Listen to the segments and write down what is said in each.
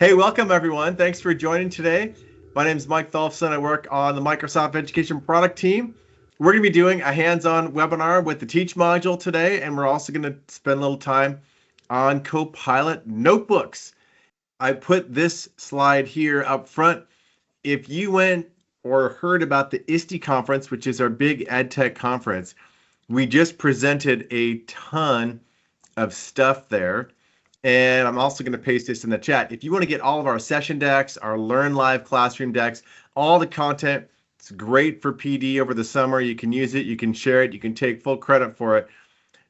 Hey, welcome everyone. Thanks for joining today. My name is Mike Tholfsen. I work on the Microsoft Education product team. We're going to be doing a hands-on webinar with the Teach module today, and we're also going to spend a little time on Copilot Notebooks. I put this slide here up front. If you went or heard about the ISTE conference, which is our big EdTech conference, we just presented a ton of stuff there. And I'm also going to paste this in the chat. If you want to get all of our session decks, our Learn Live classroom decks, all the content, it's great for PD over the summer. You can use it, you can share it, you can take full credit for it.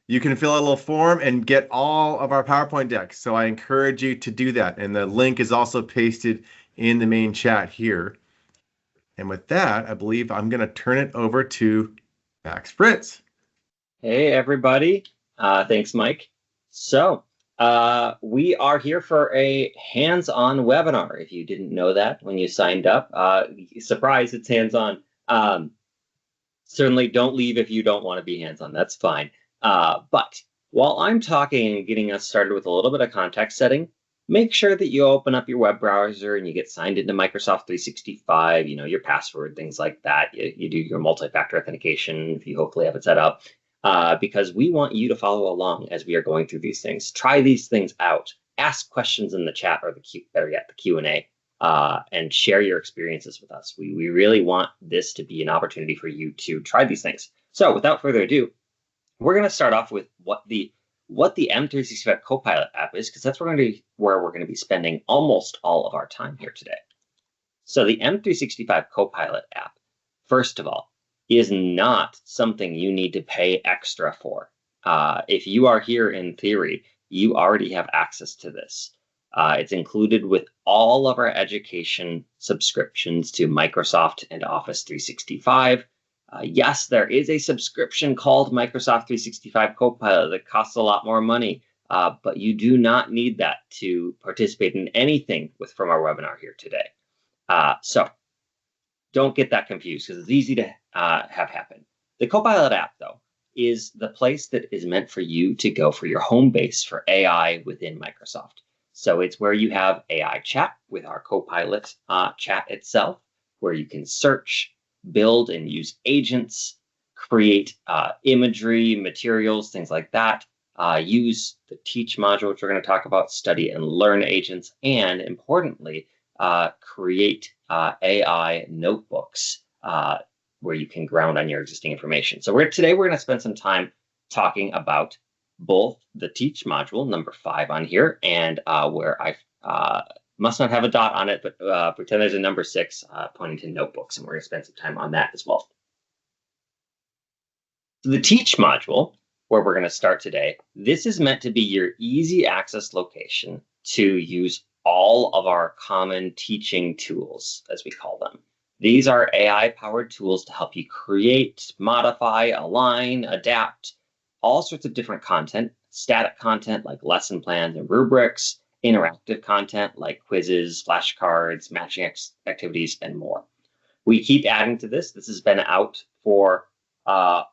You can fill out a little form and get all of our PowerPoint decks. So I encourage you to do that. And the link is also pasted in the main chat here. And with that, I believe I'm going to turn it over to Max Fritz. Hey, everybody. Thanks, Mike. So we are here for a hands-on webinar. If you didn't know that when you signed up, surprise, it's hands-on. Certainly don't leave if you don't want to be hands-on. That's fine. But while I'm talking and getting us started with a little bit of context setting, make sure that you open up your web browser and you get signed into Microsoft 365, your password, things like that. You do your multi-factor authentication if you hopefully have it set up. Because we want you to follow along as we are going through these things. Try these things out. Ask questions in the chat or the Q&A, and share your experiences with us. We really want this to be an opportunity for you to try these things. So without further ado, we're going to start off with what the M365 Copilot app is, because that's where we're going to be spending almost all of our time here today. So the M365 Copilot app, first of all, is not something you need to pay extra for. If you are here in theory, you already have access to this. It's included with all of our education subscriptions to Microsoft and Office 365. Yes, there is a subscription called Microsoft 365 Copilot that costs a lot more money, but you do not need that to participate in anything from our webinar here today. So don't get that confused, because it's easy to have happen. The Copilot app, though, is the place that is meant for you to go for your home base for AI within Microsoft. So it's where you have AI chat with our Copilot chat itself, where you can search, build and use agents, create imagery, materials, things like that, use the Teach module, which we're going to talk about, study and learn agents, and importantly, create AI notebooks where you can ground on your existing information. So today we're going to spend some time talking about both the Teach module, number 5 on here, and where I must not have a dot on it, but pretend there's a number 6 pointing to notebooks, and we're going to spend some time on that as well. So the Teach module, where we're going to start today, this is meant to be your easy access location to use all of our common teaching tools, as we call them. These are AI-powered tools to help you create, modify, align, adapt all sorts of different content, static content like lesson plans and rubrics, interactive content like quizzes, flashcards, matching activities, and more. We keep adding to this. This has been out for about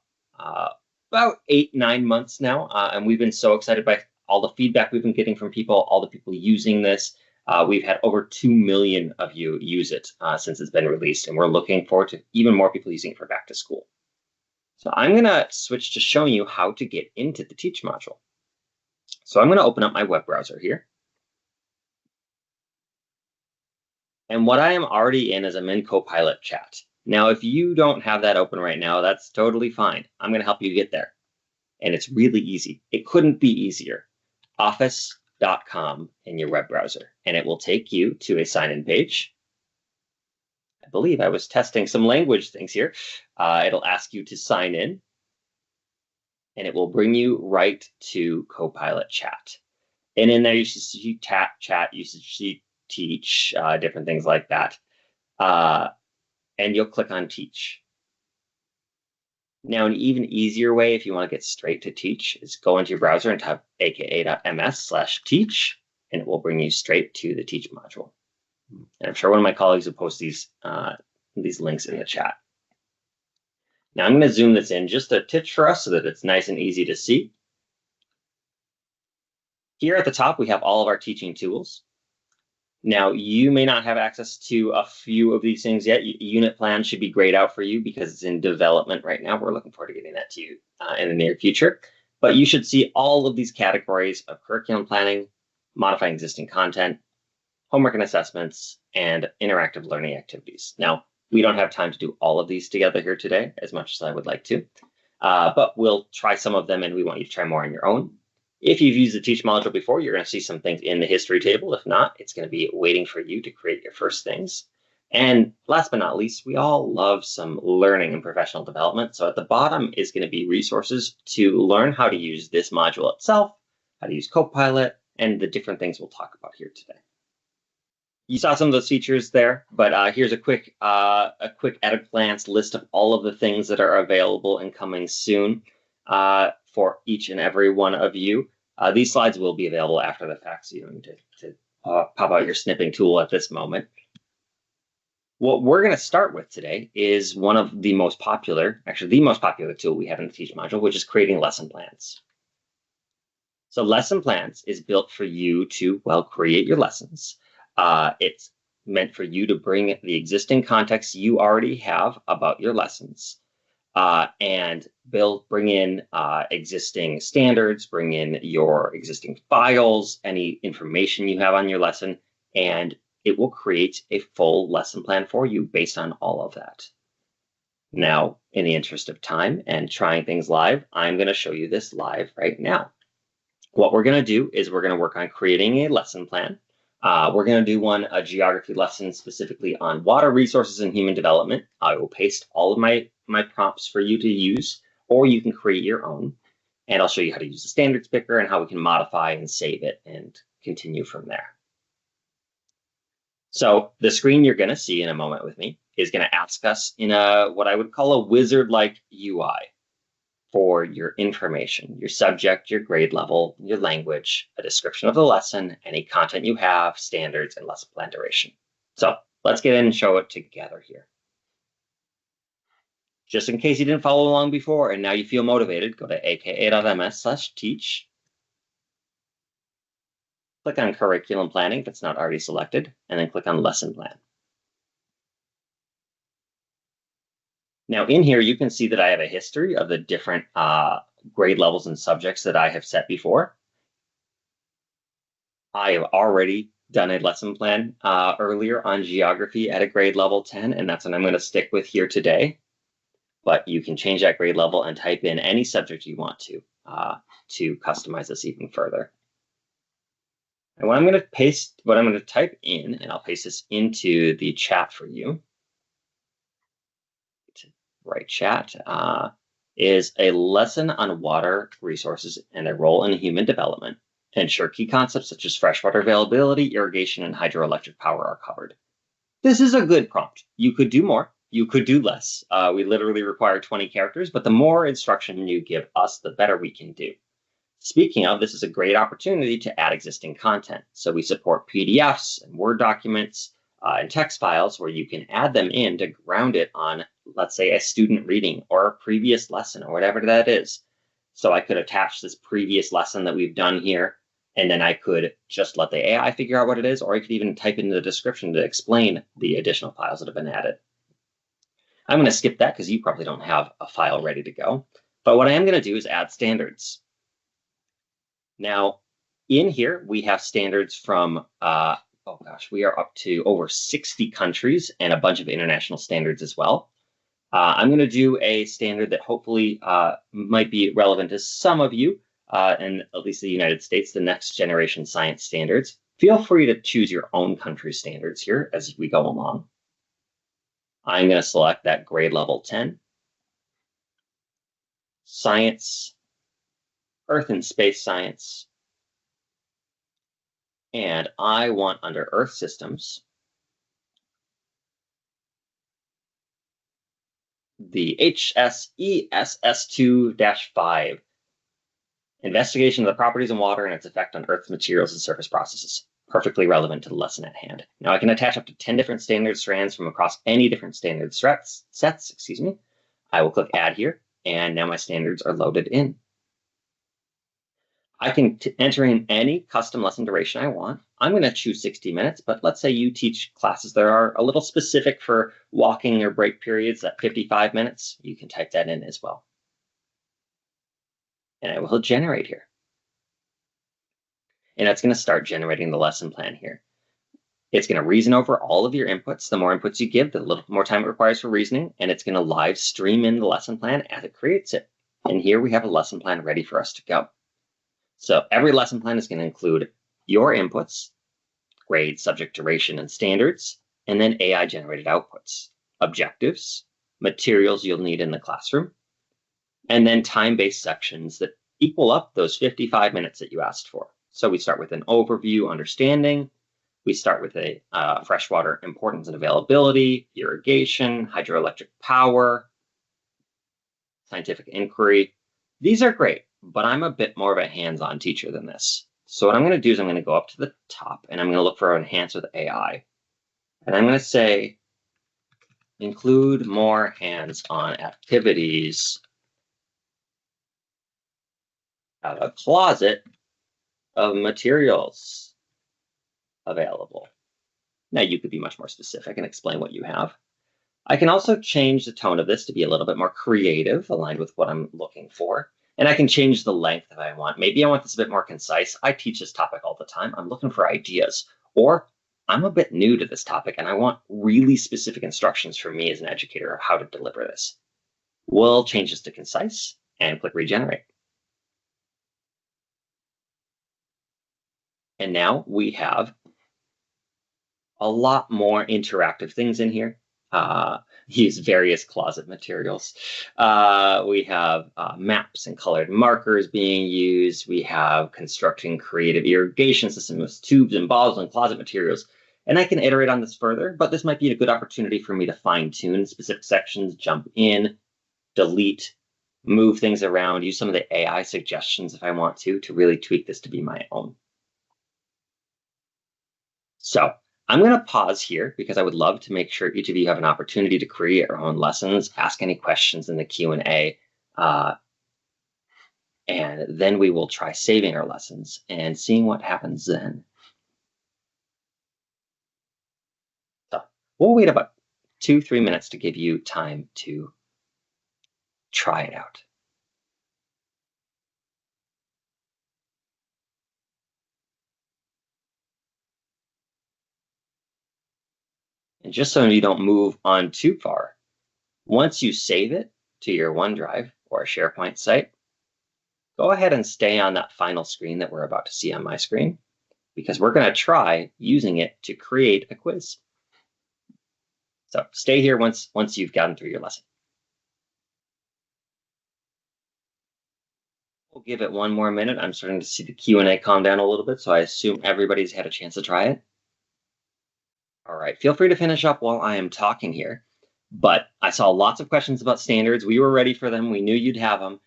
8-9 months now, and we've been so excited by all the feedback we've been getting from people, all the people using this. We've had over 2 million of you use it since it's been released, and we're looking forward to even more people using it for back to school. So I'm going to switch to showing you how to get into the Teach module. So I'm going to open up my web browser here. And what I am already in is I'm in Copilot chat. Now, if you don't have that open right now, that's totally fine. I'm going to help you get there. And it's really easy. It couldn't be easier. Office.com in your web browser, and it will take you to a sign-in page. I believe I was testing some language things here. It'll ask you to sign in, and it will bring you right to Copilot chat. And in there, you should see chat, you should see Teach, different things like that. And you'll click on Teach. Now, an even easier way, if you want to get straight to Teach, is go into your browser and type aka.ms/teach, and it will bring you straight to the Teach module. And I'm sure one of my colleagues will post these links in the chat. Now, I'm going to zoom this in just a titch for us so that it's nice and easy to see. Here at the top, we have all of our teaching tools. Now, you may not have access to a few of these things yet. Unit plan should be grayed out for you because it's in development right now. We're looking forward to getting that to you in the near future. But you should see all of these categories of curriculum planning, modifying existing content, homework and assessments, and interactive learning activities. Now, we don't have time to do all of these together here today, as much as I would like to, but we'll try some of them, and we want you to try more on your own. If you've used the Teach module before, you're going to see some things in the history table. If not, it's going to be waiting for you to create your first things. And last but not least, we all love some learning and professional development. So at the bottom is going to be resources to learn how to use this module itself, how to use Copilot, and the different things we'll talk about here today. You saw some of those features there, but here's a quick at a glance list of all of the things that are available and coming soon for each and every one of you. These slides will be available after the fact, so you don't need to pop out your snipping tool at this moment. What we're going to start with today is one of the most popular, actually the most popular tool we have in the Teach module, which is creating lesson plans. So lesson plans is built for you to, well, create your lessons. It's meant for you to bring the existing context you already have about your lessons and bring in existing standards, bring in your existing files, any information you have on your lesson, and it will create a full lesson plan for you based on all of that. Now, in the interest of time and trying things live, I'm going to show you this live right now. What we're going to do is we're going to work on creating a lesson plan. We're going to do a geography lesson specifically on water resources and human development. I will paste all of my prompts for you to use, or you can create your own. And I'll show you how to use the standards picker and how we can modify and save it and continue from there. So the screen you're going to see in a moment with me is going to ask us in what I would call a wizard-like UI for your information, your subject, your grade level, your language, a description of the lesson, any content you have, standards, and lesson plan duration. So let's get in and show it together here. Just in case you didn't follow along before and now you feel motivated, go to aka.ms/teach. Click on curriculum planning if it's not already selected, and then click on lesson plan. Now in here, you can see that I have a history of the different grade levels and subjects that I have set before. I have already done a lesson plan earlier on geography at a grade level 10, and that's what I'm going to stick with here today. But you can change that grade level and type in any subject you want to customize this even further. And what I'm going to type in, and I'll paste this into the chat for you. Right chat is a lesson on water resources and their role in human development to ensure key concepts such as freshwater availability, irrigation, and hydroelectric power are covered. This is a good prompt. You could do more. You could do less. We literally require 20 characters, but the more instruction you give us, the better we can do. Speaking of, this is a great opportunity to add existing content. So we support PDFs and Word documents and text files where you can add them in to ground it on, let's say, a student reading or a previous lesson or whatever that is. So I could attach this previous lesson that we've done here, and then I could just let the AI figure out what it is, or I could even type in the description to explain the additional files that have been added. I'm going to skip that because you probably don't have a file ready to go. But what I am going to do is add standards. Now, in here, we have standards from, we are up to over 60 countries and a bunch of international standards as well. I'm going to do a standard that hopefully might be relevant to some of you, in at least the United States, the next generation science standards. Feel free to choose your own country standards here as we go along. I'm going to select that grade level 10. Science, Earth and Space Science. And I want under Earth Systems, the HSESS2-5, investigation of the properties of water and its effect on Earth's materials and surface processes, perfectly relevant to the lesson at hand. Now I can attach up to 10 different standard strands from across any different standard sets, I will click add here, and now my standards are loaded in. I can enter in any custom lesson duration I want. I'm going to choose 60 minutes, but let's say you teach classes that are a little specific for walking or break periods at 55 minutes. You can type that in as well. And I will generate here. And it's going to start generating the lesson plan here. It's going to reason over all of your inputs. The more inputs you give, the little more time it requires for reasoning, and it's going to live stream in the lesson plan as it creates it. And here we have a lesson plan ready for us to go. So every lesson plan is going to include your inputs, grade, subject, duration, and standards, and then AI-generated outputs, objectives, materials you'll need in the classroom, and then time-based sections that equal up those 55 minutes that you asked for. So we start with an overview, understanding. We start with a freshwater importance and availability, irrigation, hydroelectric power, scientific inquiry. These are great, but I'm a bit more of a hands-on teacher than this. So what I'm going to do is I'm going to go up to the top and I'm going to look for Enhance with AI. And I'm going to say, include more hands-on activities. Have a closet of materials available. Now you could be much more specific and explain what you have. I can also change the tone of this to be a little bit more creative, aligned with what I'm looking for. And I can change the length if I want. Maybe I want this a bit more concise. I teach this topic all the time. I'm looking for ideas. Or I'm a bit new to this topic and I want really specific instructions from me as an educator of how to deliver this. We'll change this to concise and click regenerate. And now we have a lot more interactive things in here. Use various closet materials. We have maps and colored markers being used. We have constructing creative irrigation systems with tubes and bottles and closet materials. And I can iterate on this further, but this might be a good opportunity for me to fine tune specific sections, jump in, delete, move things around, use some of the AI suggestions if I want to really tweak this to be my own. So I'm going to pause here because I would love to make sure each of you have an opportunity to create your own lessons, ask any questions in the Q&A, and then we will try saving our lessons and seeing what happens then. So we'll wait about 2-3 minutes to give you time to try it out. And just so you don't move on too far, once you save it to your OneDrive or a SharePoint site, go ahead and stay on that final screen that we're about to see on my screen, because we're going to try using it to create a quiz. So stay here once you've gotten through your lesson. We'll give it one more minute. I'm starting to see the Q&A calm down a little bit, so I assume everybody's had a chance to try it. All right, feel free to finish up while I am talking here, but I saw lots of questions about standards. We were ready for them. We knew you'd have them.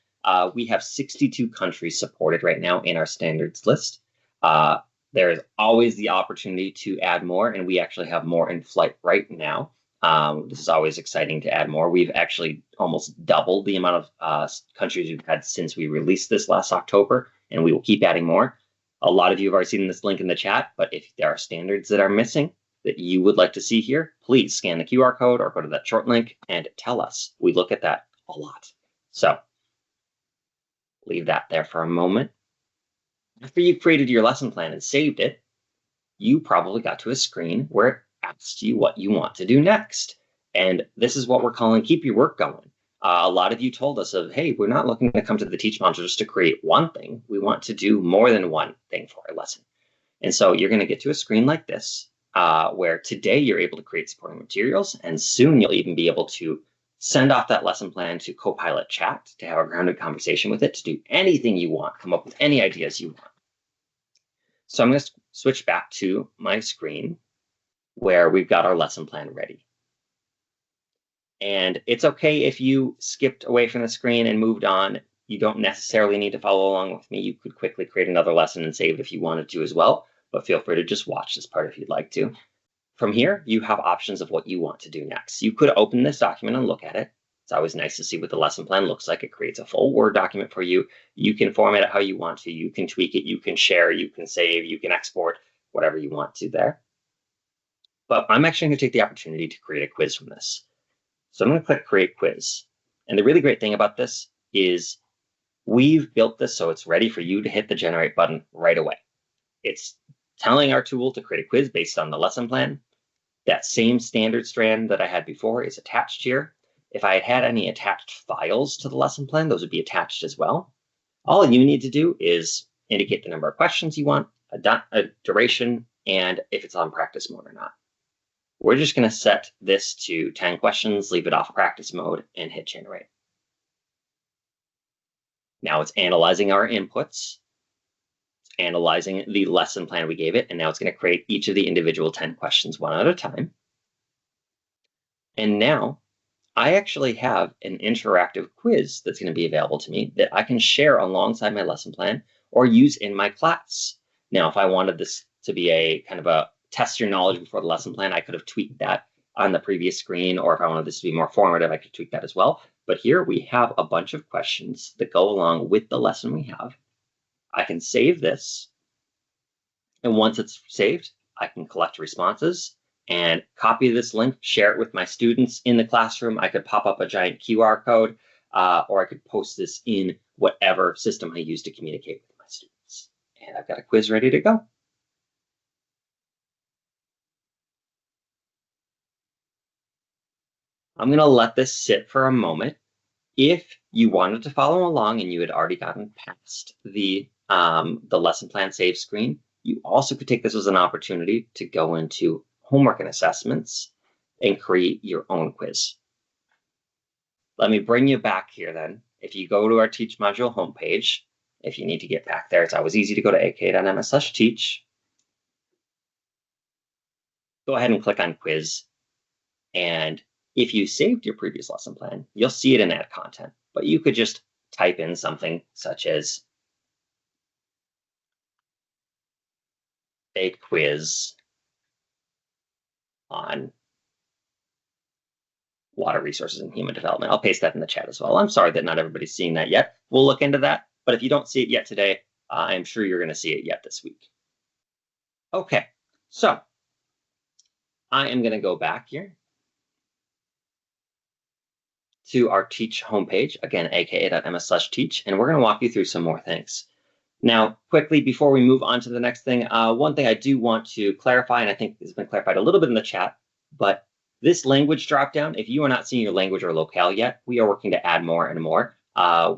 We have 62 countries supported right now in our standards list. There is always the opportunity to add more, and we actually have more in flight right now. This is always exciting to add more. We've actually almost doubled the amount of countries we've had since we released this last October, and we will keep adding more. A lot of you have already seen this link in the chat, but if there are standards that are missing that you would like to see here, please scan the QR code or go to that short link and tell us. We look at that a lot. So leave that there for a moment. After you've created your lesson plan and saved it, you probably got to a screen where it asks you what you want to do next. And this is what we're calling keep your work going. A lot of you told us of, hey, we're not looking to come to the Teach module just to create one thing. We want to do more than one thing for our lesson. And so you're going to get to a screen like this, where today you're able to create supporting materials, and soon you'll even be able to send off that lesson plan to Copilot chat to have a grounded conversation with it, to do anything you want, come up with any ideas you want. So I'm going to switch back to my screen where we've got our lesson plan ready. And it's okay if you skipped away from the screen and moved on. You don't necessarily need to follow along with me. You could quickly create another lesson and save it if you wanted to as well, but feel free to just watch this part if you'd like to. From here, you have options of what you want to do next. You could open this document and look at it. It's always nice to see what the lesson plan looks like. It creates a full Word document for you. You can format it how you want to. You can tweak it. You can share. You can save. You can export. whatever you want to there. But I'm actually going to take the opportunity to create a quiz from this. So I'm going to click Create Quiz. And the really great thing about this is we've built this so it's ready for you to hit the Generate button right away. It's telling our tool to create a quiz based on the lesson plan. That same standard strand that I had before is attached here. If I had any attached files to the lesson plan, those would be attached as well. All you need to do is indicate the number of questions you want, a duration, and if it's on practice mode or not. We're just going to set this to 10 questions, leave it off practice mode, and hit Generate. Now it's analyzing our inputs, it's analyzing the lesson plan we gave it, and now it's going to create each of the individual 10 questions one at a time. And now I actually have an interactive quiz that's going to be available to me that I can share alongside my lesson plan or use in my class. Now, if I wanted this to be a kind of a test your knowledge before the lesson plan, I could have tweaked that on the previous screen, or if I wanted this to be more formative, I could tweak that as well. But here we have a bunch of questions that go along with the lesson we have. I can save this, and once it's saved, I can collect responses and copy this link, share it with my students in the classroom. I could pop up a giant QR code, or I could post this in whatever system I use to communicate with my students. And I've got a quiz ready to go. I'm going to let this sit for a moment. If you wanted to follow along and you had already gotten past the lesson plan save screen, you also could take this as an opportunity to go into homework and assessments and create your own quiz. Let me bring you back here then. If you go to our Teach module homepage, if you need to get back there, it's always easy to go to aka.ms/teach. Go ahead and click on quiz. And if you saved your previous lesson plan, you'll see it in add content, but you could just type in something such as a quiz on water resources and human development. I'll paste that in the chat as well. I'm sorry that not everybody's seeing that yet. We'll look into that, but if you don't see it yet today, I'm sure you're going to see it yet this week. Okay, so I am going to go back here to our Teach homepage, again, aka.ms/teach, and we're going to walk you through some more things. Now, quickly, before we move on to the next thing, one thing I do want to clarify, and I think has been clarified a little bit in the chat, but this language dropdown, if you are not seeing your language or locale yet, we are working to add more and more.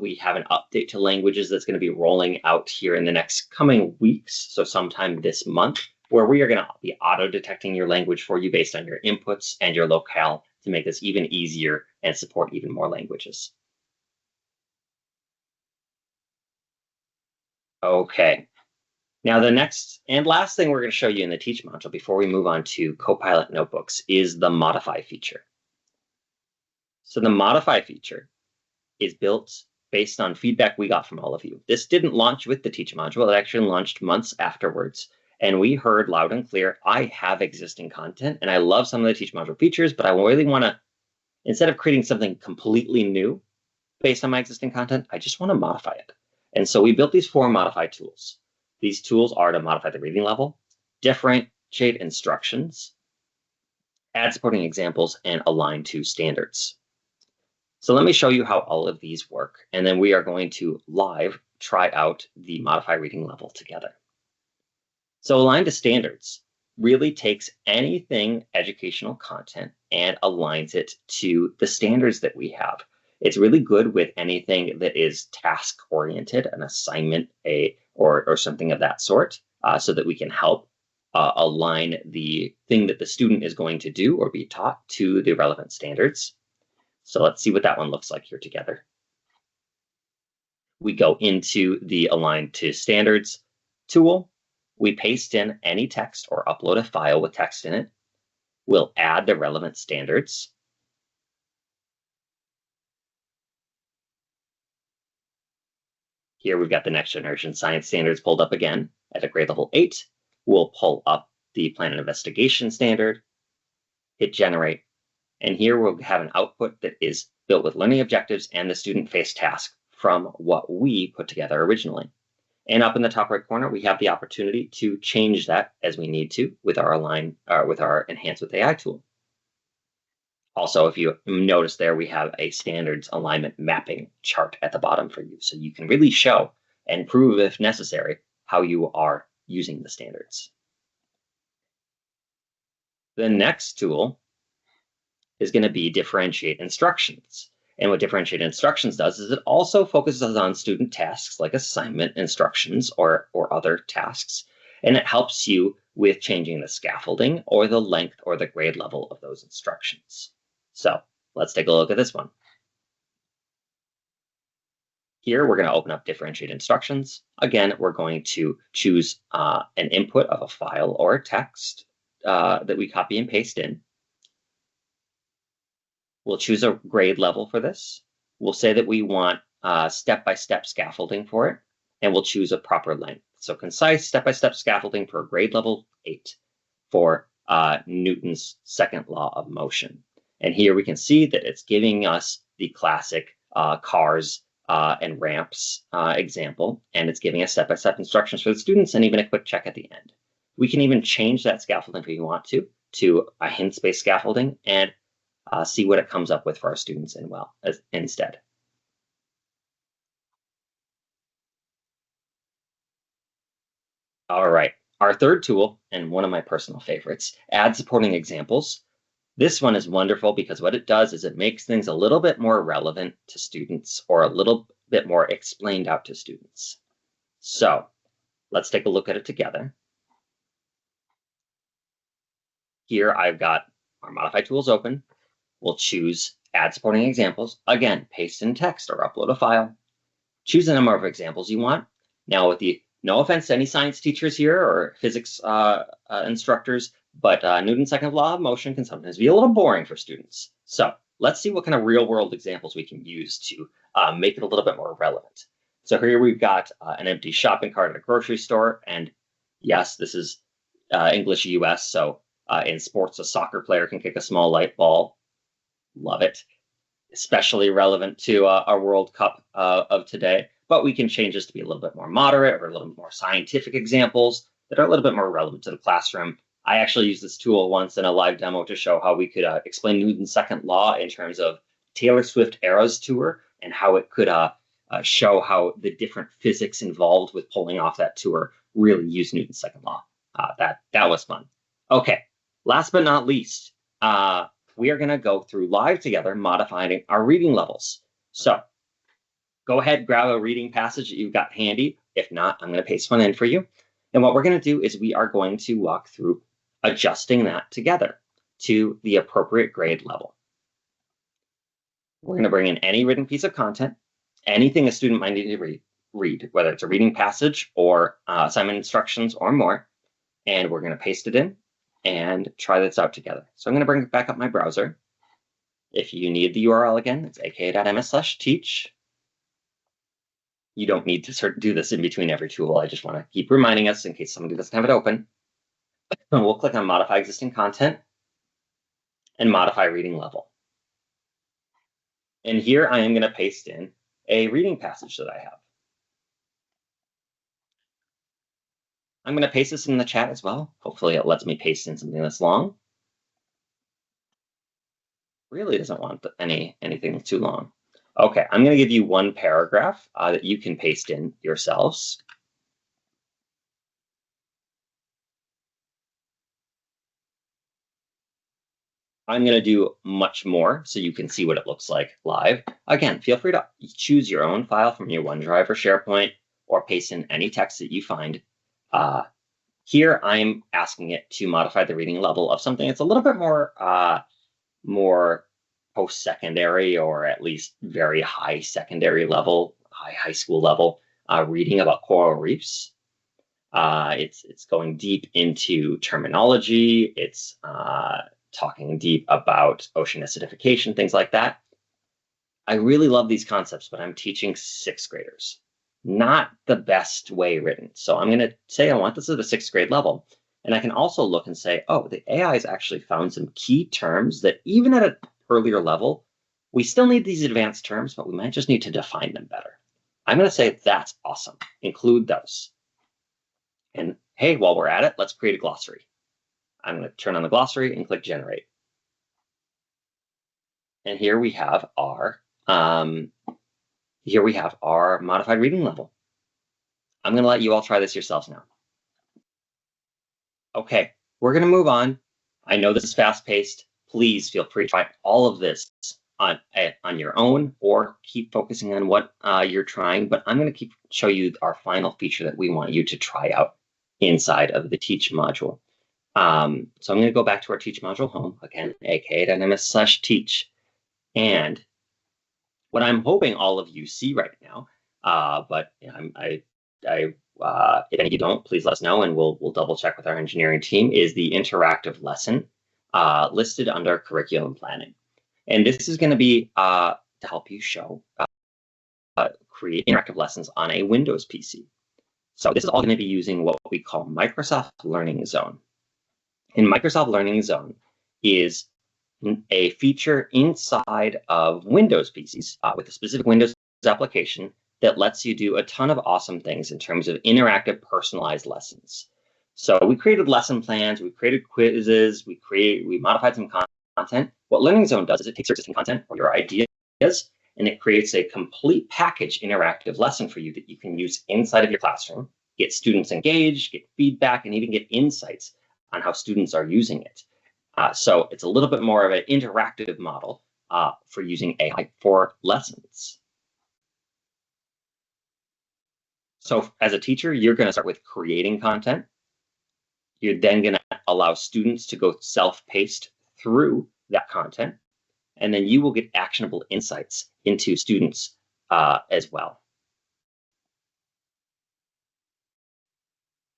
We have an update to languages that's going to be rolling out here in the next coming weeks, so sometime this month, where we are going to be auto-detecting your language for you based on your inputs and your locale to make this even easier and support even more languages. Okay, now the next and last thing we're going to show you in the Teach module before we move on to Copilot Notebooks is the Modify feature. So the Modify feature is built based on feedback we got from all of you. This didn't launch with the Teach module. It actually launched months afterwards. And we heard loud and clear, I have existing content and I love some of the Teach module features, but I really want to, instead of creating something completely new based on my existing content, I just want to modify it. And so we built these 4 modify tools. These tools are to modify the reading level, differentiate instructions, add supporting examples, and align to standards. So let me show you how all of these work. And then we are going to live try out the modify reading level together. So align to standards really takes anything educational content and aligns it to the standards that we have. It's really good with anything that is task oriented, an assignment, or something of that sort, so that we can help align the thing that the student is going to do or be taught to the relevant standards. So let's see what that one looks like here together. We go into the Align to Standards tool. We paste in any text or upload a file with text in it. We'll add the relevant standards. Here we've got the Next Generation Science Standards pulled up again at a grade level 8. We'll pull up the Plan and Investigation standard, hit Generate, and here we'll have an output that is built with learning objectives and the student-faced task from what we put together originally. And up in the top right corner, we have the opportunity to change that as we need to with our Enhance with AI tool. Also, if you notice there, we have a standards alignment mapping chart at the bottom for you. So you can really show and prove, if necessary, how you are using the standards. The next tool is going to be differentiate instructions. And what differentiate instructions does is it also focuses on student tasks like assignment instructions or other tasks. And it helps you with changing the scaffolding or the length or the grade level of those instructions. So let's take a look at this one. Here, we're going to open up differentiate instructions. Again, we're going to choose an input of a file or a text that we copy and paste in. We'll choose a grade level for this. We'll say that we want step-by-step scaffolding for it, and we'll choose a proper length. So concise step-by-step scaffolding for grade level 8 for Newton's second law of motion. And here we can see that it's giving us the classic cars and ramps example, and it's giving us step-by-step instructions for the students and even a quick check at the end. We can even change that scaffolding if we want to a hints-based scaffolding and see what it comes up with for our students instead. All right, our third tool, and one of my personal favorites, add supporting examples. This one is wonderful because what it does is it makes things a little bit more relevant to students or a little bit more explained out to students. So let's take a look at it together. Here I've got our modify tools open. We'll choose add supporting examples. Again, paste in text or upload a file. Choose the number of examples you want. Now no offense to any science teachers here or physics instructors, but Newton's second law of motion can sometimes be a little boring for students. So let's see what kind of real world examples we can use to make it a little bit more relevant. So here we've got an empty shopping cart at a grocery store. And yes, this is English US. So in sports, a soccer player can kick a small light ball. Love it. Especially relevant to our World Cup of today. But we can change this to be a little bit more moderate or a little bit more scientific examples that are a little bit more relevant to the classroom. I actually used this tool once in a live demo to show how we could explain Newton's second law in terms of Taylor Swift Eras Tour and how it could show how the different physics involved with pulling off that tour really use Newton's second law. That was fun. Okay, last but not least, we are going to go through live together modifying our reading levels. So go ahead, grab a reading passage that you've got handy. If not, I'm going to paste one in for you. And what we're going to do is we are going to walk through adjusting that together to the appropriate grade level. We're going to bring in any written piece of content, anything a student might need to read, whether it's a reading passage or assignment instructions or more, and we're going to paste it in and try this out together. So I'm going to bring back up my browser. If you need the URL again, it's aka.ms/teach. You don't need to sort of do this in between every tool. I just want to keep reminding us in case somebody doesn't have it open. And we'll click on Modify Existing Content and Modify Reading Level. And here I am going to paste in a reading passage that I have. I'm going to paste this in the chat as well. Hopefully it lets me paste in something that's long. Really doesn't want anything too long. Okay, I'm going to give you one paragraph that you can paste in yourselves. I'm going to do much more so you can see what it looks like live. Again, feel free to choose your own file from your OneDrive or SharePoint or paste in any text that you find. Here, I'm asking it to modify the reading level of something that's a little bit more post-secondary or at least very high secondary level, high school level reading about coral reefs. It's going deep into terminology. It's talking deep about ocean acidification, things like that. I really love these concepts, but I'm teaching sixth graders. Not the best way written. So I'm going to say I want this at a sixth grade level. And I can also look and say, oh, the AI has actually found some key terms that even at an earlier level, we still need these advanced terms, but we might just need to define them better. I'm going to say that's awesome. Include those. And hey, while we're at it, let's create a glossary. I'm going to turn on the glossary and click generate. And here we have our modified reading level. I'm going to let you all try this yourselves now. Okay, we're going to move on. I know this is fast-paced. Please feel free to try all of this on your own, or keep focusing on what you're trying. But I'm going to show you our final feature that we want you to try out inside of the Teach module. So I'm going to go back to our Teach module home again, aka.ms/teach. And what I'm hoping all of you see right now, but if any of you don't, please let us know, and we'll double check with our engineering team, is the interactive lesson listed under curriculum planning. And this is going to be to help you create interactive lessons on a Windows PC. So this is all going to be using what we call Microsoft Learning Zone. And Microsoft Learning Zone is a feature inside of Windows PCs with a specific Windows application that lets you do a ton of awesome things in terms of interactive, personalized lessons. So we created lesson plans, we created quizzes, we modified some content. What Learning Zone does is it takes your existing content or your ideas, and it creates a complete package interactive lesson for you that you can use inside of your classroom, get students engaged, get feedback, and even get insights on how students are using it. So it's a little bit more of an interactive model for using AI for lessons. So as a teacher, you're going to start with creating content. You're then going to allow students to go self-paced through that content, and then you will get actionable insights into students as well.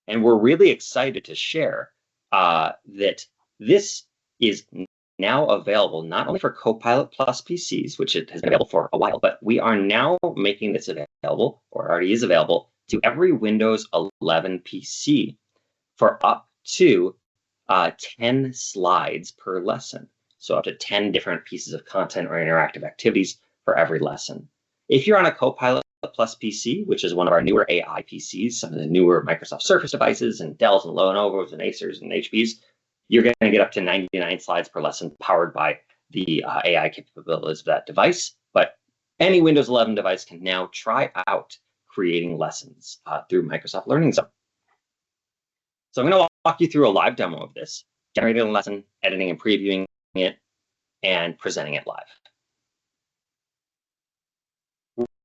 And we're really excited to share that this is now available not only for Copilot Plus PCs, which it has been available for a while, but we are now making this available, or already is available, to every Windows 11 PC for up to 10 slides per lesson. So up to 10 different pieces of content or interactive activities for every lesson. If you're on a Copilot Plus PC, which is one of our newer AI PCs, some of the newer Microsoft Surface devices and Dells and Lenovo's and Acers and HPs, you're going to get up to 99 slides per lesson powered by the AI capabilities of that device. But any Windows 11 device can now try out creating lessons through Microsoft Learning Zone. So I'm going to walk you through a live demo of this, generating a lesson, editing and previewing it, and presenting it live.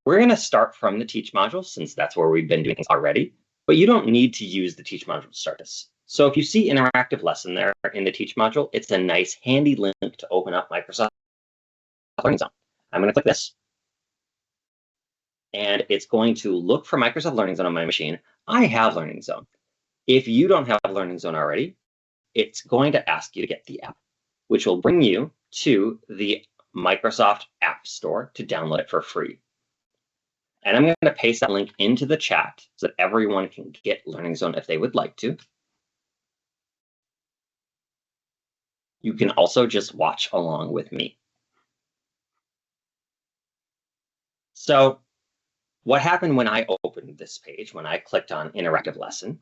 We're going to start from the Teach module, since that's where we've been doing things already, but you don't need to use the Teach module to start this. So if you see interactive lesson there in the Teach module, it's a nice handy link to open up Microsoft Learning Zone. I'm going to click this, and it's going to look for Microsoft Learning Zone on my machine. I have Learning Zone. If you don't have Learning Zone already, it's going to ask you to get the app, which will bring you to the Microsoft App Store to download it for free. And I'm going to paste that link into the chat so that everyone can get Learning Zone if they would like to. You can also just watch along with me. So what happened when I opened this page, when I clicked on Interactive Lesson,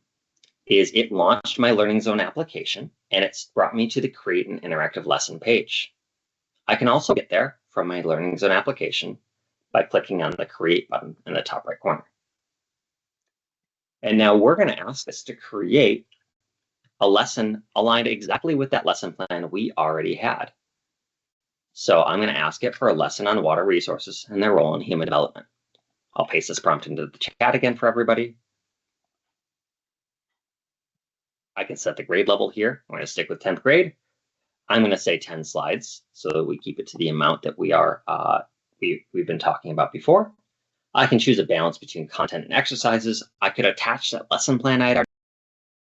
is it launched my Learning Zone application, and it's brought me to the Create an Interactive Lesson page. I can also get there from my Learning Zone application by clicking on the Create button in the top right corner. And now we're going to ask this to create a lesson aligned exactly with that lesson plan we already had. So I'm going to ask it for a lesson on water resources and their role in human development. I'll paste this prompt into the chat again for everybody. I can set the grade level here. I'm going to stick with 10th grade. I'm going to say 10 slides so that we keep it to the amount that we've been talking about before. I can choose a balance between content and exercises. I could attach that lesson plan I had already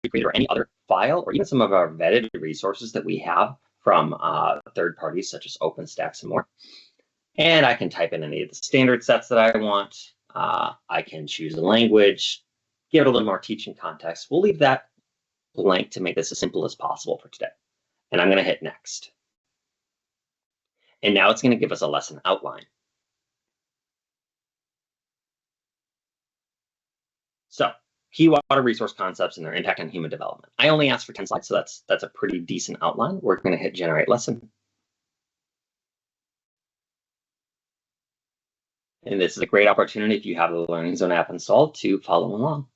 created or any other file, or even some of our vetted resources that we have from third parties such as OpenStax and more. And I can type in any of the standard sets that I want. I can choose a language, give it a little more teaching context. We'll leave that blank to make this as simple as possible for today. And I'm going to hit next. And now it's going to give us a lesson outline. key water resource concepts and their impact on human development. I only asked for 10 slides, so that's a pretty decent outline. We're going to hit generate lesson. And this is a great opportunity if you have the Learning Zone app installed to follow along.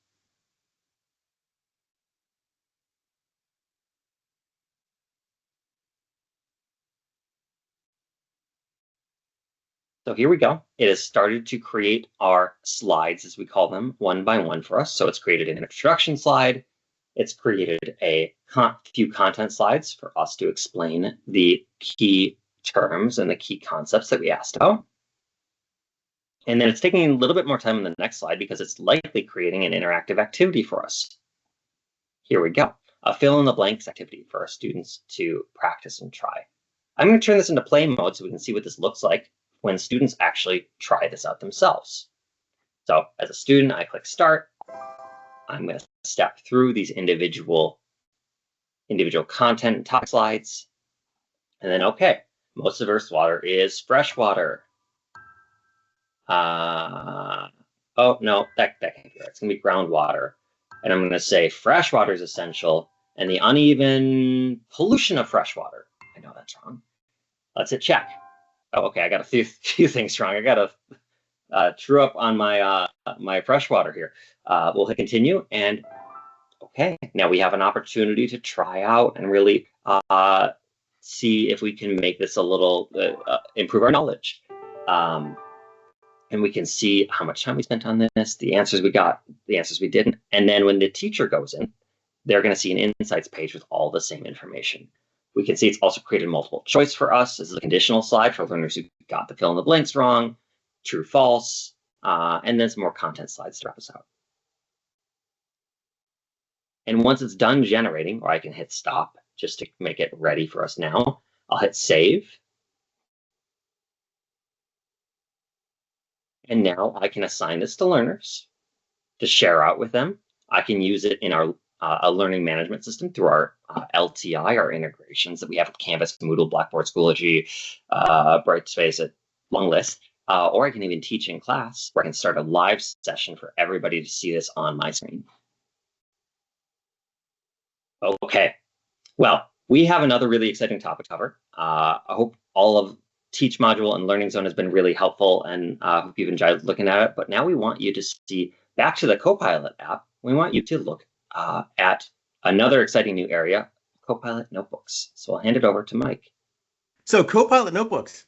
So here we go. It has started to create our slides, as we call them, one by one for us. So it's created an introduction slide. It's created a few content slides for us to explain the key terms and the key concepts that we asked about. And then it's taking a little bit more time on the next slide because it's likely creating an interactive activity for us. Here we go. A fill in the blanks activity for our students to practice and try. I'm going to turn this into play mode so we can see what this looks like when students actually try this out themselves. So as a student, I click start. I'm going to step through these individual content and topic slides. And then, okay, most of Earth's water is fresh water. Oh, no, that can't be right. It's going to be groundwater. And I'm going to say fresh water is essential and the uneven pollution of fresh water. I know that's wrong. Let's hit check. Oh, okay, I got a few things wrong. I got to true up on my my freshwater here. We'll hit continue, and okay, now we have an opportunity to try out and really see if we can make this a little improve our knowledge. And we can see how much time we spent on this, the answers we got, the answers we didn't, and then when the teacher goes in, they're going to see an insights page with all the same information. We can see it's also created multiple choice for us. This is a conditional slide for learners who got the fill in the blanks wrong, true, false, and then some more content slides to wrap us out. And once it's done generating, or I can hit stop just to make it ready for us now, I'll hit save. And now I can assign this to learners to share out with them. I can use it in our a learning management system through our LTI, our integrations that we have with Canvas, Moodle, Blackboard, Schoology, Brightspace, a long list. Or I can even teach in class where I can start a live session for everybody to see this on my screen. Okay, well, we have another really exciting topic to cover. I hope all of Teach module and Learning Zone has been really helpful, and I hope you've enjoyed looking at it. But now we want you to see, back to the Copilot app, we want you to look at another exciting new area, Copilot Notebooks. So I'll hand it over to Mike. So Copilot Notebooks,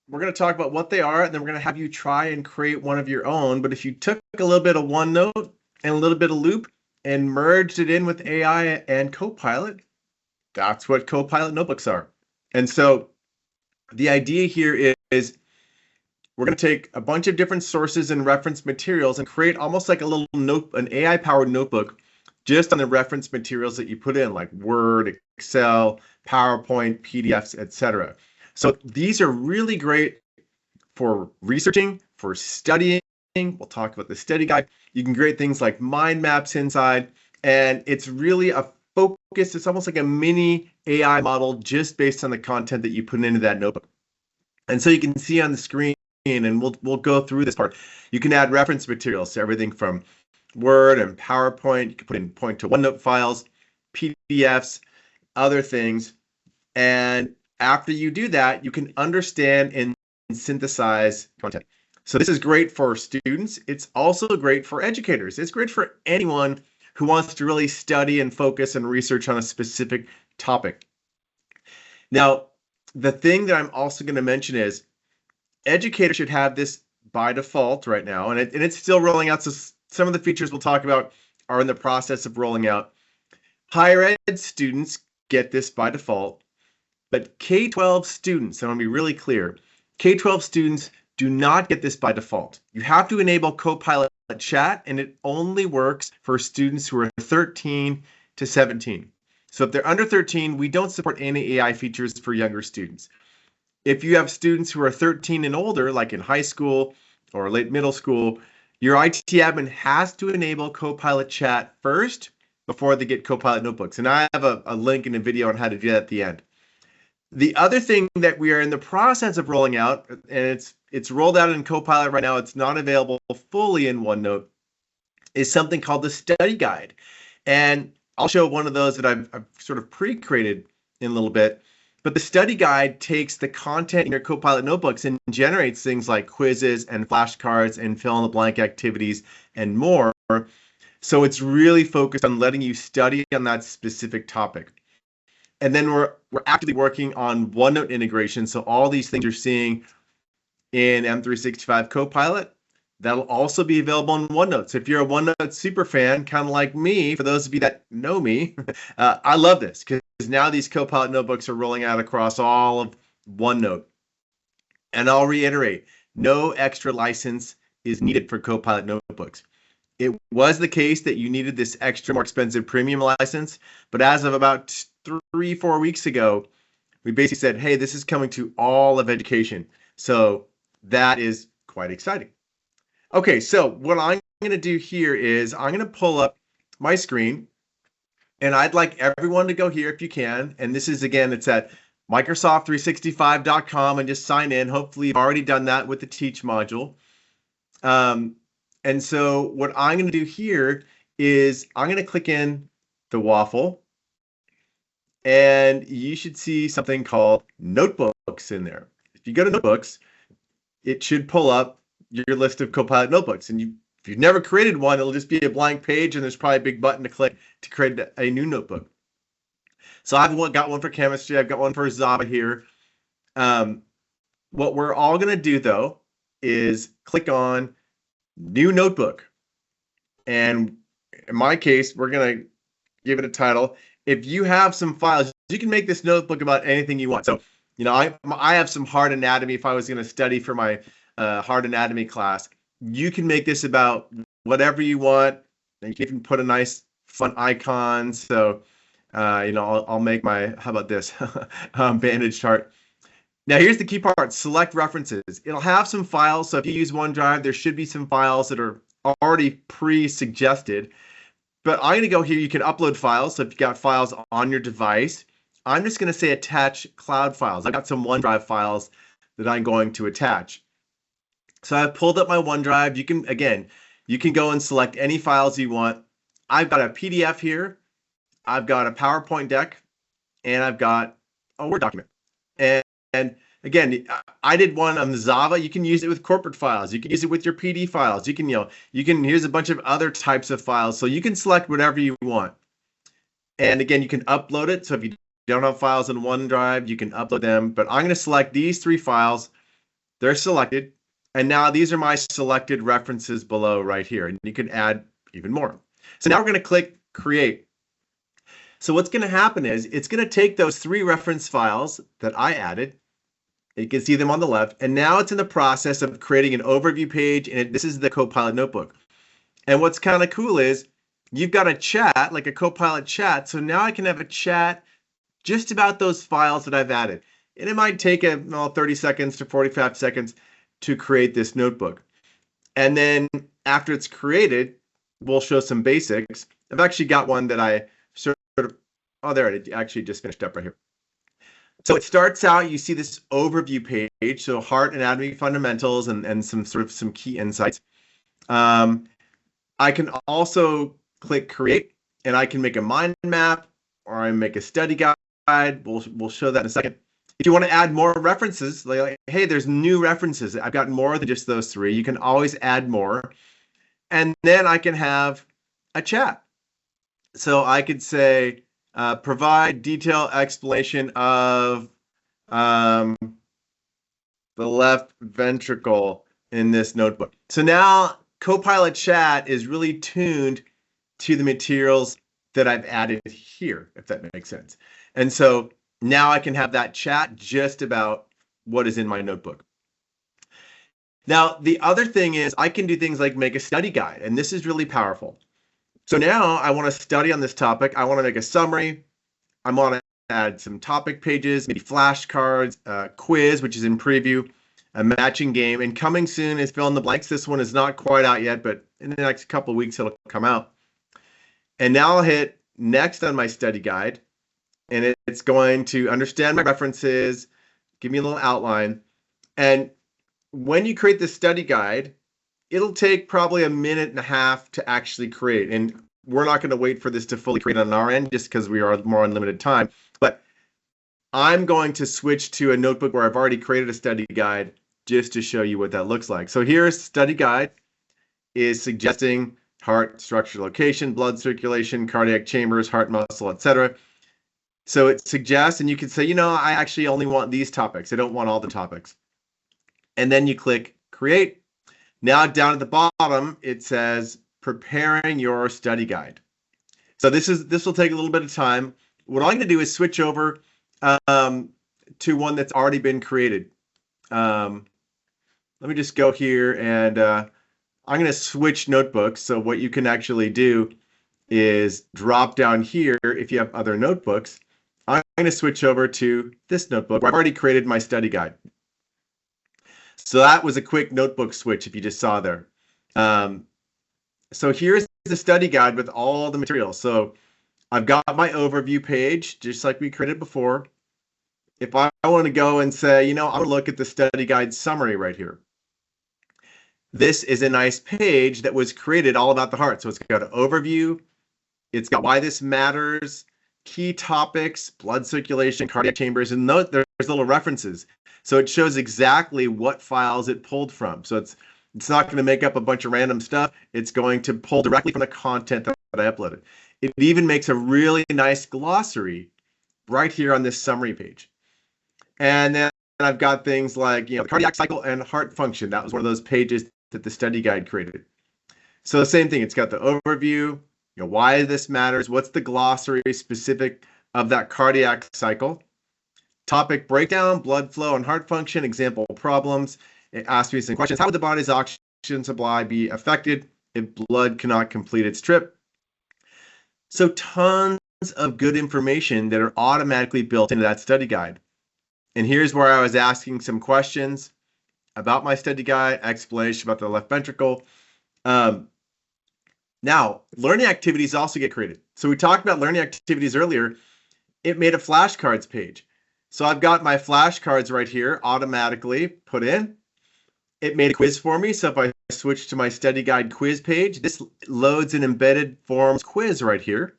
we're going to talk about what they are, and then we're going to have you try and create one of your own. But if you took a little bit of OneNote and a little bit of Loop and merged it in with AI and Copilot, that's what Copilot Notebooks are. And so the idea here is we're going to take a bunch of different sources and reference materials and create almost like a little an AI-powered notebook just on the reference materials that you put in, like Word, Excel, PowerPoint, PDFs, etc. So these are really great for researching, for studying. We'll talk about the study guide. You can create things like mind maps inside, and it's really a focus. It's almost like a mini AI model just based on the content that you put into that notebook. And so you can see on the screen, and we'll go through this part. You can add reference materials, so everything from Word and PowerPoint. You can put in point to OneNote files, PDFs, other things. And after you do that, you can understand and synthesize content. So this is great for students. It's also great for educators. It's great for anyone who wants to really study and focus and research on a specific topic. Now, the thing that I'm also going to mention is educators should have this by default right now, and it's still rolling out. So some of the features we'll talk about are in the process of rolling out. Higher ed students get this by default, but K-12 students, I want to be really clear, K-12 students do not get this by default. You have to enable Copilot Chat, and it only works for students who are 13 to 17. So if they're under 13, we don't support any AI features for younger students. If you have students who are 13 and older, like in high school or late middle school, your IT admin has to enable Copilot Chat first before they get Copilot Notebooks. And I have a link in a video on how to do that at the end. The other thing that we are in the process of rolling out, and it's rolled out in Copilot right now, it's not available fully in OneNote, is something called the study guide. And I'll show one of those that I've sort of pre-created in a little bit. But the study guide takes the content in your Copilot notebooks and generates things like quizzes and flashcards and fill-in-the-blank activities and more. So it's really focused on letting you study on that specific topic. And then we're actively working on OneNote integration. So all these things you're seeing in M365 Copilot, that'll also be available in OneNote. So if you're a OneNote super fan, kind of like me, for those of you that know me, I love this because now these Copilot notebooks are rolling out across all of OneNote. And I'll reiterate, no extra license is needed for Copilot notebooks. It was the case that you needed this extra, more expensive premium license, but as of about 3-4 weeks ago, we basically said, hey, this is coming to all of education. So that is quite exciting. Okay, so what I'm going to do here is I'm going to pull up my screen, and I'd like everyone to go here if you can. And this is, again, it's at Microsoft365.com, and just sign in. Hopefully, you've already done that with the Teach module. And so what I'm going to do here is I'm going to click in the waffle, and you should see something called Notebooks in there. If you go to Notebooks, it should pull up your list of Copilot notebooks. And if you've never created one, it'll just be a blank page, and there's probably a big button to click to create a new notebook. So I've got one for chemistry. I've got one for Java here. What we're all going to do, though, is click on New Notebook. And in my case, we're going to give it a title. If you have some files, you can make this notebook about anything you want. So, I have some hard anatomy. If I was going to study for my hard anatomy class, you can make this about whatever you want. And you can even put a nice fun icon. So, I'll make my, how about this, bandage chart. Now, here's the key part, select references. It'll have some files. So if you use OneDrive, there should be some files that are already pre-suggested. But I'm going to go here. You can upload files. So if you've got files on your device, I'm just going to say attach cloud files. I've got some OneDrive files that I'm going to attach. So I've pulled up my OneDrive. You can go and select any files you want. I've got a PDF here. I've got a PowerPoint deck, and I've got a Word document. And again, I did one on the Java. You can use it with corporate files. You can use it with your PD files. You can, here's a bunch of other types of files. So you can select whatever you want. And again, you can upload it. So if you don't have files in OneDrive, you can upload them. But I'm going to select these 3 files. They're selected. And now these are my selected references below right here. And you can add even more. So now we're going to click Create. So what's going to happen is it's going to take those 3 reference files that I added. You can see them on the left. And now it's in the process of creating an overview page. And this is the Copilot notebook. And what's kind of cool is you've got a chat, like a Copilot chat. So now I can have a chat just about those files that I've added. And it might take 30 seconds to 45 seconds to create this notebook. And then after it's created, we'll show some basics. I've actually got one that I there it actually just finished up right here. So it starts out, you see this overview page, so heart anatomy fundamentals and some key insights. I can also click create, and I can make a mind map, or I make a study guide. We'll show that in a second. If you want to add more references, like hey, there's new references. I've got more than just those 3. You can always add more. And then I can have a chat. So I could say, provide detailed explanation of the left ventricle in this notebook. So now Copilot Chat is really tuned to the materials that I've added here, if that makes sense. And so now I can have that chat just about what is in my notebook. Now, the other thing is I can do things like make a study guide, and this is really powerful. So now I want to study on this topic. I want to make a summary. I want to add some topic pages, maybe flashcards, quiz, which is in preview, a matching game, and coming soon is fill in the blanks. This one is not quite out yet, but in the next couple of weeks, it'll come out. And now I'll hit next on my study guide, and it's going to understand my references, give me a little outline. And when you create the study guide, it'll take probably a minute and a half to actually create. And we're not going to wait for this to fully create on our end just because we are more on limited time. But I'm going to switch to a notebook where I've already created a study guide just to show you what that looks like. So here's study guide is suggesting heart structure, location, blood circulation, cardiac chambers, heart muscle, etc. So it suggests, and you can say, you know, I actually only want these topics. I don't want all the topics. And then you click create. Now down at the bottom, it says preparing your study guide. So this will take a little bit of time. What I'm going to do is switch over to one that's already been created. Let me just go here and I'm going to switch notebooks. So what you can actually do is drop down here if you have other notebooks. I'm going to switch over to this notebook where I've already created my study guide. So that was a quick notebook switch if you just saw there. So here's the study guide with all the materials. So I've got my overview page, just like we created before. If I want to go and say, you know, I want to look at the study guide summary right here. This is a nice page that was created all about the heart. So it's got an overview. It's got why this matters, key topics, blood circulation, cardiac chambers, and there's little references. So it shows exactly what files it pulled from. So it's not going to make up a bunch of random stuff. It's going to pull directly from the content that I uploaded. It even makes a really nice glossary right here on this summary page. And then I've got things like, you know, the cardiac cycle and heart function. That was one of those pages that the study guide created. So the same thing, it's got the overview, you know, why this matters, what's the glossary specific of that cardiac cycle, topic breakdown, blood flow and heart function, example problems. It asks me some questions. How would the body's oxygen supply be affected if blood cannot complete its trip? So tons of good information that are automatically built into that study guide. And here's where I was asking some questions about my study guide, explanation about the left ventricle. Now, learning activities also get created. So we talked about learning activities earlier. It made a flashcards page. So I've got my flashcards right here automatically put in. It made a quiz for me. So if I switch to my study guide quiz page, this loads an embedded forms quiz right here.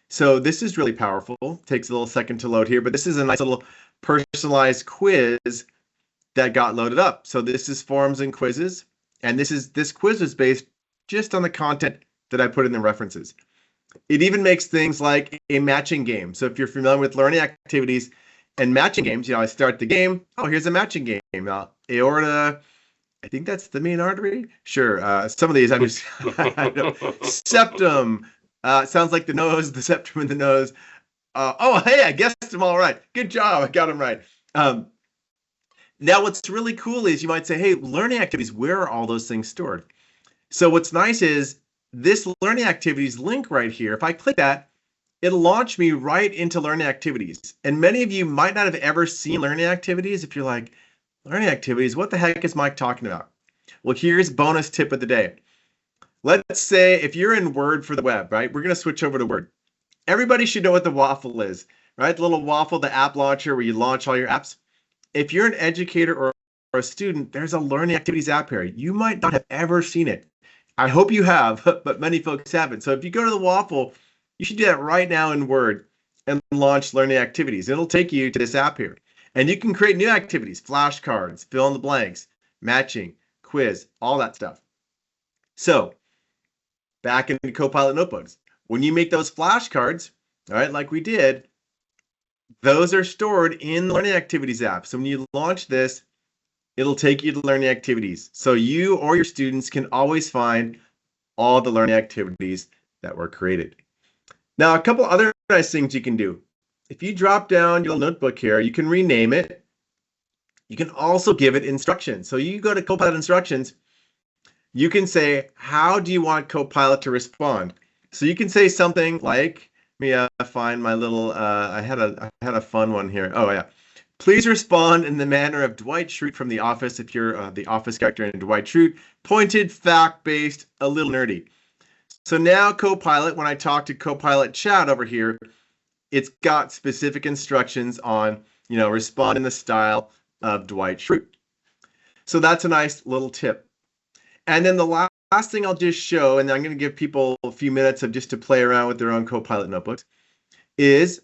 So this is really powerful. Takes a little second to load here, but this is a nice little personalized quiz that got loaded up. So this is forms and quizzes, and this quiz is based just on the content that I put in the references. It even makes things like a matching game. So if you're familiar with learning activities and matching games, you know, I start the game. Oh, here's a matching game. Aorta, I think that's the main artery. Sure. Some of these I'm just I don't know. Septum. Sounds like the nose, the septum in the nose. Oh, hey, I guessed them all right. Good job. I got them right. Now, what's really cool is you might say, hey, learning activities, where are all those things stored? So what's nice is this learning activities link right here. If I click that, it'll launch me right into learning activities. And many of you might not have ever seen learning activities. If you're like, learning activities, what the heck is Mike talking about? Well, here's bonus tip of the day. Let's say if you're in Word for the web, right? We're going to switch over to Word. Everybody should know what the waffle is, right? The little waffle, the app launcher where you launch all your apps. If you're an educator or a student, there's a learning activities app here. You might not have ever seen it. I hope you have, but many folks haven't. So if you go to the waffle, you should do that right now in Word and launch learning activities. It'll take you to this app here. And you can create new activities, flashcards, fill in the blanks, matching, quiz, all that stuff. So back into Copilot Notebooks. When you make those flashcards, all right, like we did, those are stored in the Learning Activities app. So when you launch this, it'll take you to Learning Activities. So you or your students can always find all the learning activities that were created. Now, a couple other nice things you can do. If you drop down your notebook here, you can rename it. You can also give it instructions. So you go to Copilot instructions, you can say, how do you want Copilot to respond? So you can say something like, let me find my little, I had a fun one here. Oh yeah. Please respond in the manner of Dwight Schrute from The Office if you're the Office character in Dwight Schrute. Pointed, fact-based, a little nerdy. So now Copilot, when I talk to Copilot chat over here, it's got specific instructions on, you know, respond in the style of Dwight Schrute. So that's a nice little tip. And then the last thing I'll just show, and I'm going to give people a few minutes of just to play around with their own Copilot notebooks, is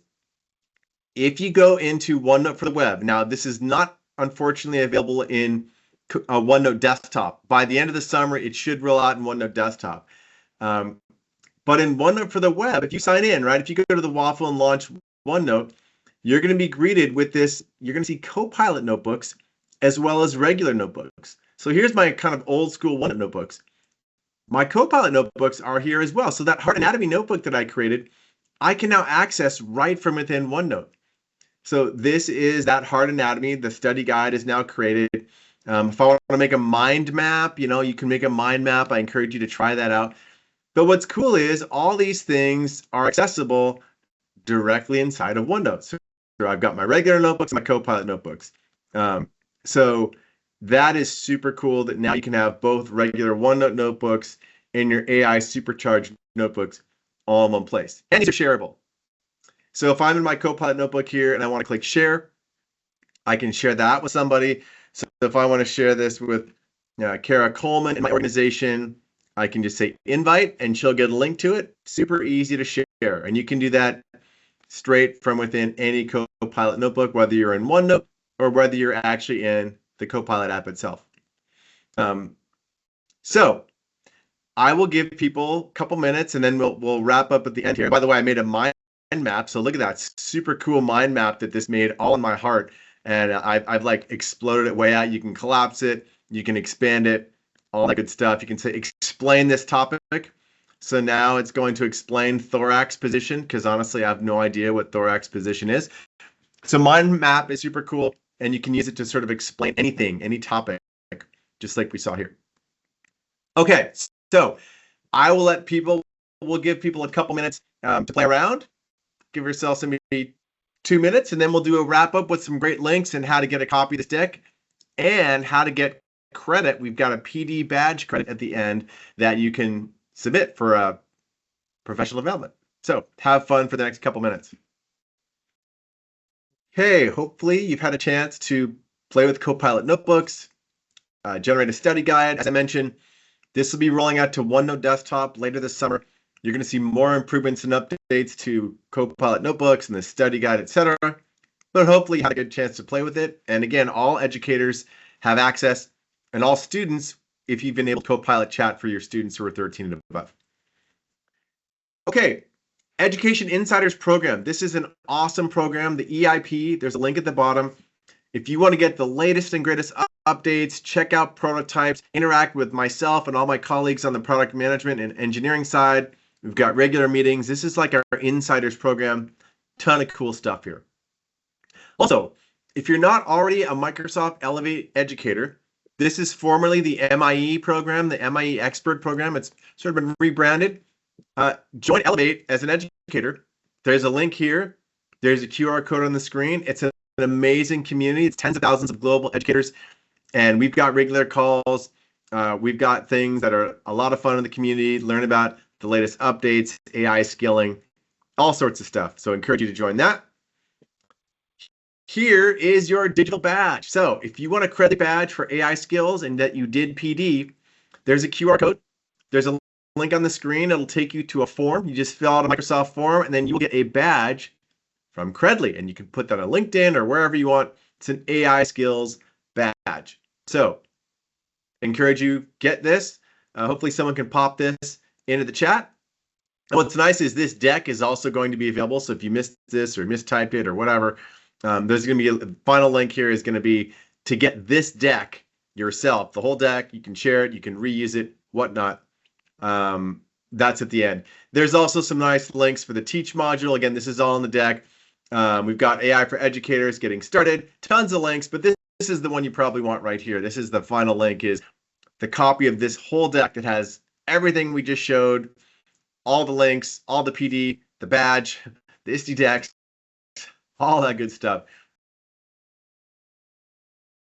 if you go into OneNote for the web. Now, this is not unfortunately available in OneNote Desktop. By the end of the summer, it should roll out in OneNote Desktop. But in OneNote for the web, if you sign in, right, if you go to the Waffle and launch OneNote, you're going to be greeted with this. You're going to see Copilot notebooks as well as regular notebooks. So here's my kind of old school OneNote notebooks. My Copilot notebooks are here as well. So that hard anatomy notebook that I created, I can now access right from within OneNote. So this is that hard anatomy. The study guide is now created. If I want to make a mind map, you can make a mind map. I encourage you to try that out. But what's cool is all these things are accessible directly inside of OneNote. So I've got my regular notebooks and my Copilot notebooks. So that is super cool that now you can have both regular OneNote notebooks and your AI supercharged notebooks all in one place. And these are shareable. So if I'm in my Copilot notebook here and I want to click share, I can share that with somebody. So if I want to share this with Kara Coleman in my organization, I can just say invite and she'll get a link to it. Super easy to share. And you can do that straight from within any Copilot notebook, whether you're in OneNote or whether you're actually in the Copilot app itself. So I will give people a couple minutes and then we'll wrap up at the end here. By the way, I made a mind map. So look at that super cool mind map that this made all in my heart. And I've like exploded it way out. You can collapse it. You can expand it. All that good stuff. You can say explain this topic. So now it's going to explain thorax position, because honestly, I have no idea what thorax position is. So mind map is super cool, and you can use it to sort of explain anything, any topic, just like we saw here. Okay, so we'll give people a couple minutes to play around. Give yourself maybe 2 minutes, and then we'll do a wrap up with some great links and how to get a copy of this deck and how to get credit. We've got a PD badge credit at the end that you can submit for professional development. So have fun for the next couple minutes. Okay, hopefully you've had a chance to play with Copilot notebooks, generate a study guide. As I mentioned, this will be rolling out to OneNote Desktop later this summer. You're going to see more improvements and updates to Copilot notebooks and the study guide, etc. But hopefully you had a good chance to play with it. And again, all educators have access, and all students, if you've enabled Copilot chat for your students who are 13 and above. Okay, Education Insiders Program. This is an awesome program, the EIP. There's a link at the bottom. If you want to get the latest and greatest updates, check out prototypes, interact with myself and all my colleagues on the product management and engineering side. We've got regular meetings. This is like our Insiders Program. Ton of cool stuff here. Also, if you're not already a Microsoft Elevate educator, this is formerly the MIE program, the MIE Expert program. It's sort of been rebranded. Join Elevate as an educator. There's a link here. There's a QR code on the screen. It's an amazing community. It's tens of thousands of global educators, and we've got regular calls. We've got things that are a lot of fun in the community. Learn about the latest updates, AI skilling, all sorts of stuff. So I encourage you to join that. Here is your digital badge. So if you want a credit badge for AI skills and that you did PD, there's a QR code. There's a link on the screen. It'll take you to a form. You just fill out a Microsoft form, and then you will get a badge from Credly. And you can put that on LinkedIn or wherever you want. It's an AI skills badge. So encourage you, get this. Hopefully someone can pop this into the chat. And what's nice is this deck is also going to be available. So if you missed this or mistyped it or whatever, there's going to be a final link here is going to be to get this deck yourself, the whole deck. You can share it, you can reuse it, whatnot. That's at the end. There's also some nice links for the Teach module. Again, this is all in the deck. We've got AI for educators getting started, tons of links, but this is the one you probably want right here. This is the final link, is the copy of this whole deck that has everything we just showed, all the links, all the PD, the badge, the ISTE decks, all that good stuff.